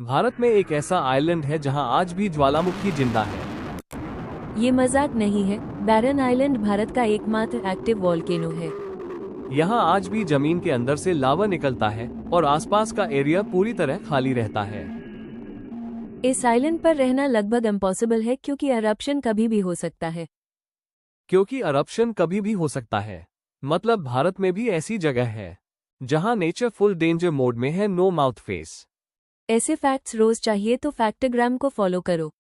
भारत में एक ऐसा आइलैंड है जहां आज भी ज्वालामुखी जिंदा है। ये मजाक नहीं है। बैरन आइलैंड भारत का एकमात्र एक्टिव वॉल्केनो है। यहां आज भी जमीन के अंदर से लावा निकलता है और आसपास का एरिया पूरी तरह खाली रहता है। इस आइलैंड पर रहना लगभग इम्पॉसिबल है क्योंकि eruption कभी भी हो सकता है। क्योंकि eruption कभी भी हो सकता है, मतलब भारत में भी ऐसी जगह है जहां नेचर फुल डेंजर मोड में है, नो माउथ फेस। ऐसे फैक्ट्स रोज चाहिए तो फैक्टोग्राम को फॉलो करो।